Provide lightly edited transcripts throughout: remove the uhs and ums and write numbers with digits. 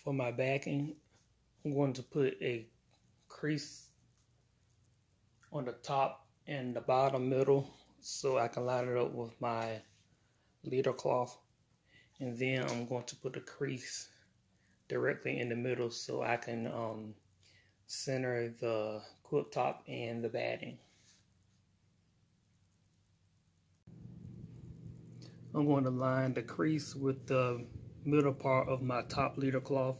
For my backing, I'm going to put a crease on the top and the bottom middle so I can line it up with my leader cloth. And then I'm going to put a crease directly in the middle so I can center the quilt top and the batting. I'm going to line the crease with the middle part of my top leader cloth,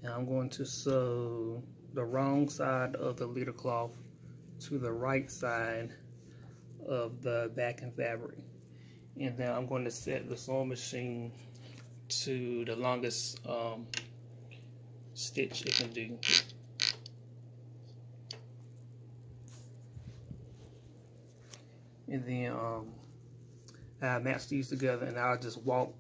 and I'm going to sew the wrong side of the leader cloth to the right side of the backing fabric. And then I'm going to set the sewing machine to the longest stitch it can do. And then I match these together, and I'll just walk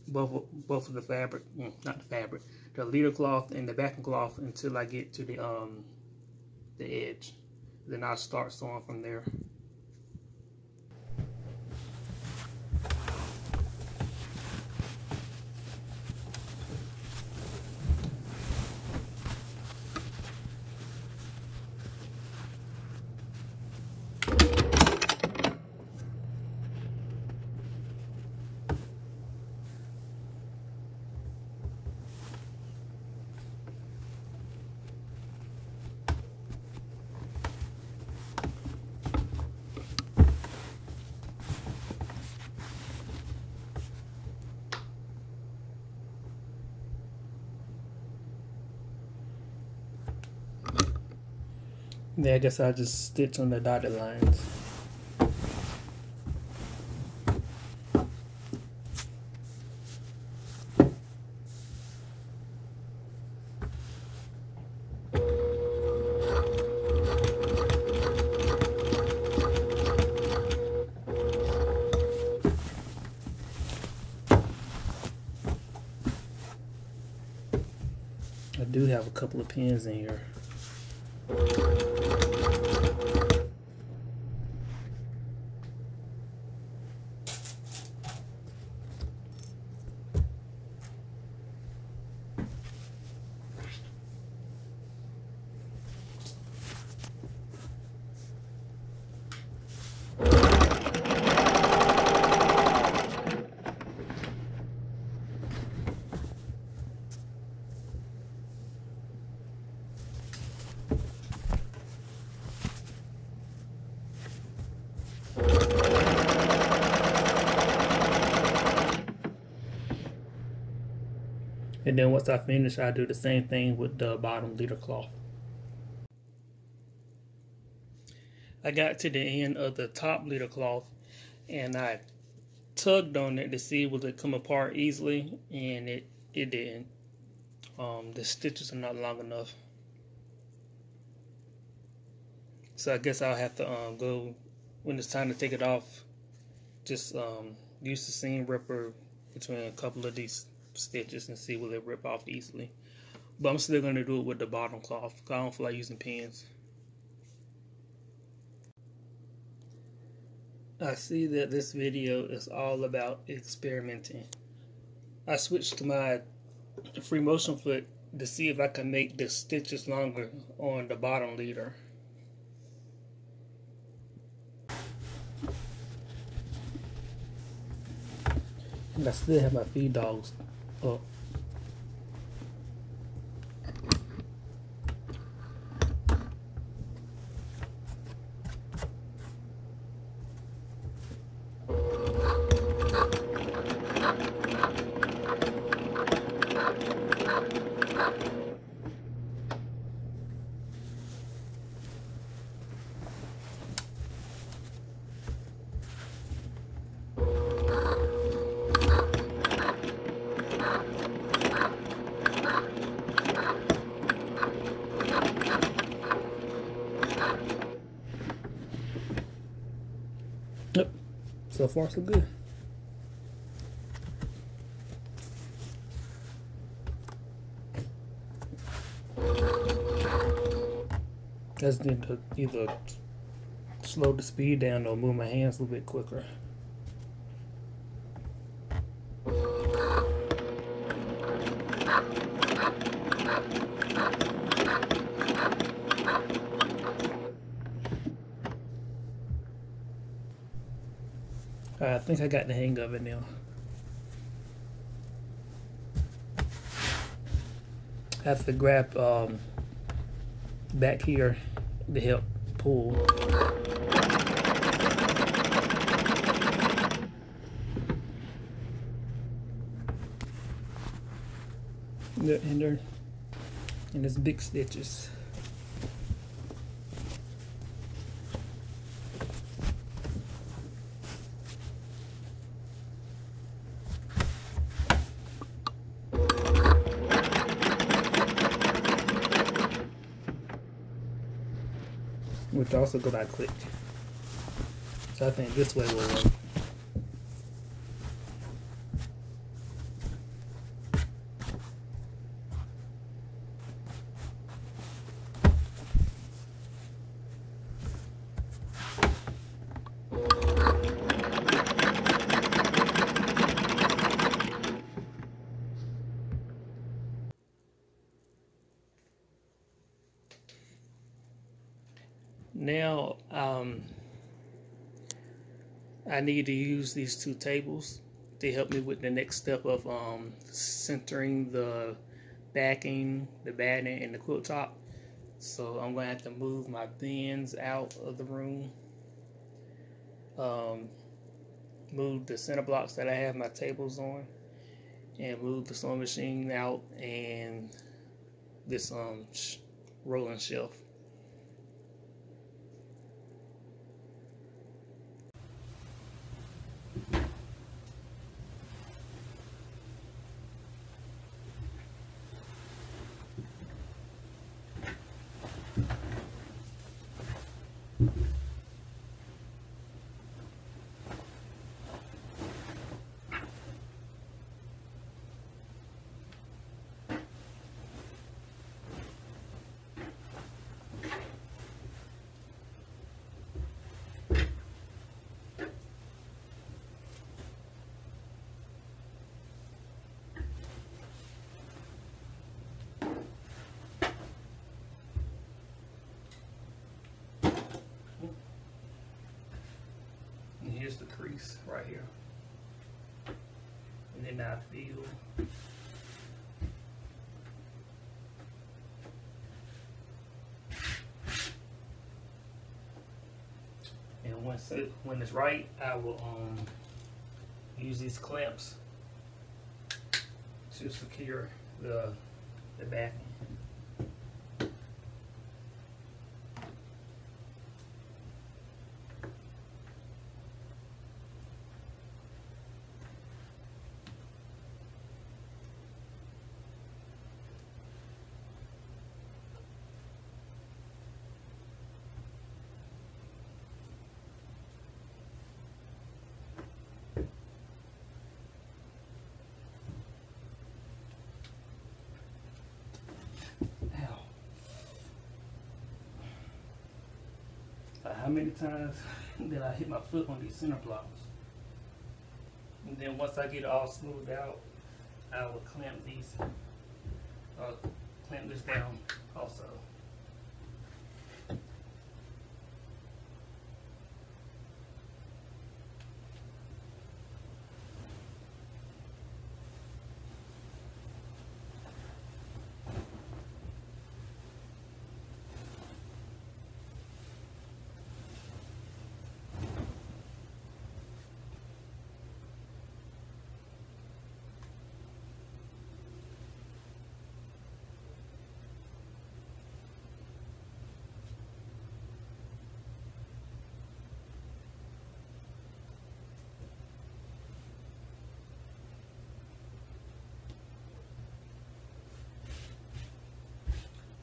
both of the fabric, not the fabric, the leader cloth and the backing cloth until I get to the edge. Then I'll start sewing from there. Then I guess I'll just stitch on the dotted lines. I do have a couple of pins in here. And then once I finish, I do the same thing with the bottom leader cloth. I got to the end of the top leader cloth and I tugged on it to see will it come apart easily, and it didn't. The stitches are not long enough. So I guess I'll have to go, when it's time to take it off, just use the seam ripper between a couple of these stitches and see will it rip off easily. But I'm still going to do it with the bottom cloth because I don't feel like using pins. I see that this video is all about experimenting. I switched to my free motion foot to see if I can make the stitches longer on the bottom leader. And I still have my feed dogs up. Yep, so far so good. I just need to either slow the speed down or move my hands a little bit quicker. think I got the hang of it now. I have to grab back here to help pull. And there's big stitches. Which also go by click. So I think this way will work. Now, I need to use these two tables to help me with the next step of centering the backing, the batting, and the quilt top. So I'm going to have to move my bins out of the room, move the center blocks that I have my tables on, and move the sewing machine out and this rolling shelf. Here's the crease right here, and then I feel and when it's right, I will use these clamps to secure the backing. How many times did I hit my foot on these center blocks? And then once I get it all smoothed out, I will clamp this down also.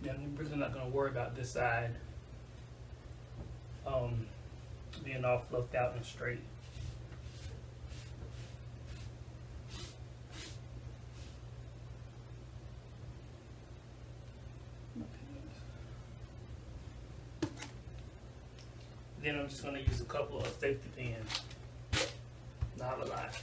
Now I'm really not going to worry about this side being all fluffed out and straight. Then I'm just going to use a couple of safety pins, not a lot.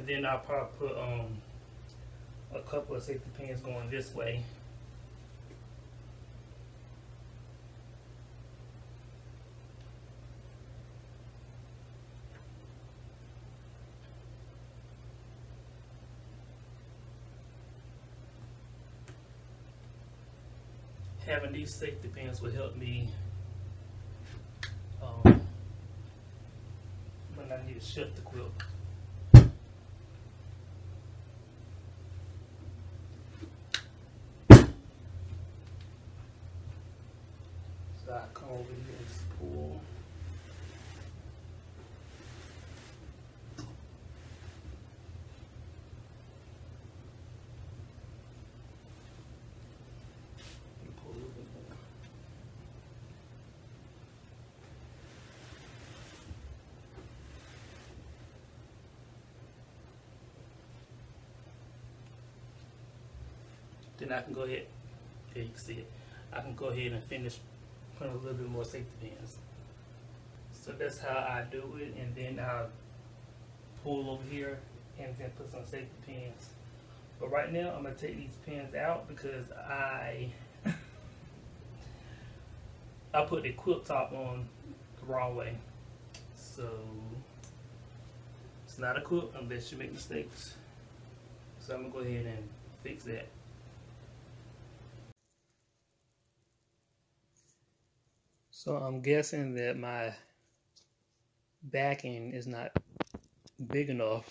And then I'll probably put a couple of safety pins going this way. Having these safety pins will help me when I need to shift the quilt. So I come over here and spool. And pull a little bit more. Then I can go ahead, there you can see it. I can go ahead and finish putting a little bit more safety pins. So that's how I do it, and then I'll pull over here and then put some safety pins. But right now I'm gonna take these pins out because I put the quilt top on the wrong way. So it's not a quilt unless you make mistakes. So I'm gonna go ahead and fix that. So I'm guessing that my backing is not big enough,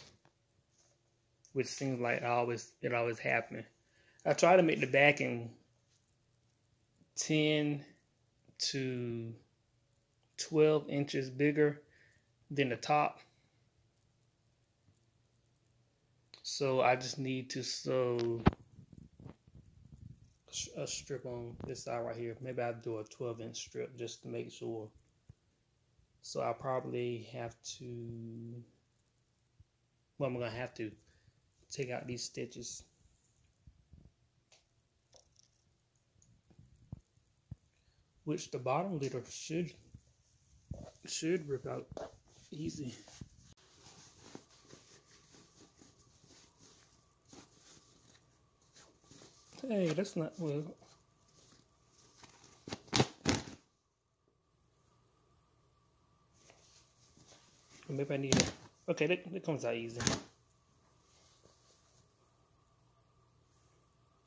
which seems like it always happens. I try to make the backing 10 to 12 inches bigger than the top. So I just need to sew a strip on this side right here. Maybe I'll do a 12-inch strip just to make sure. So I'll probably have to, well, I'm gonna have to take out these stitches. Which the bottom leader should rip out easy. Hey, that's not well. Maybe I need it. Okay, that comes out easy.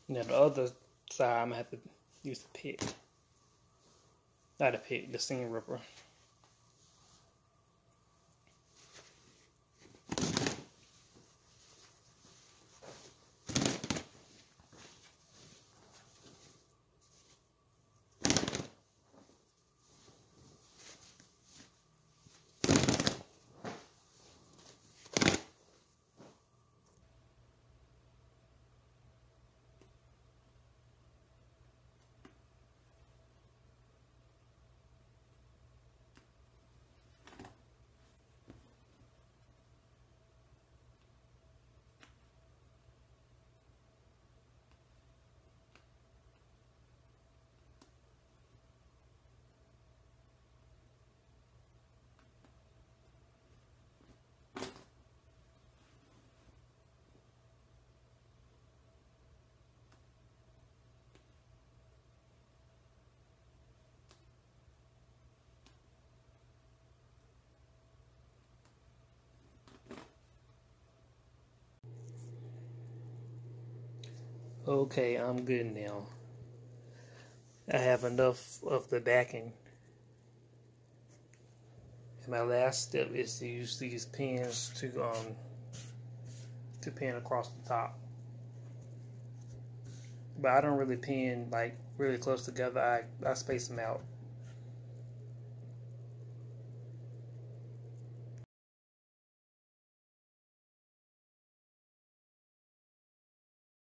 Now the other side, I'm gonna have to use the pick. Not a pick, the seam ripper. Okay, I'm good now. I have enough of the backing. And my last step is to use these pins to pin across the top. But I don't really pin like really close together. I space them out.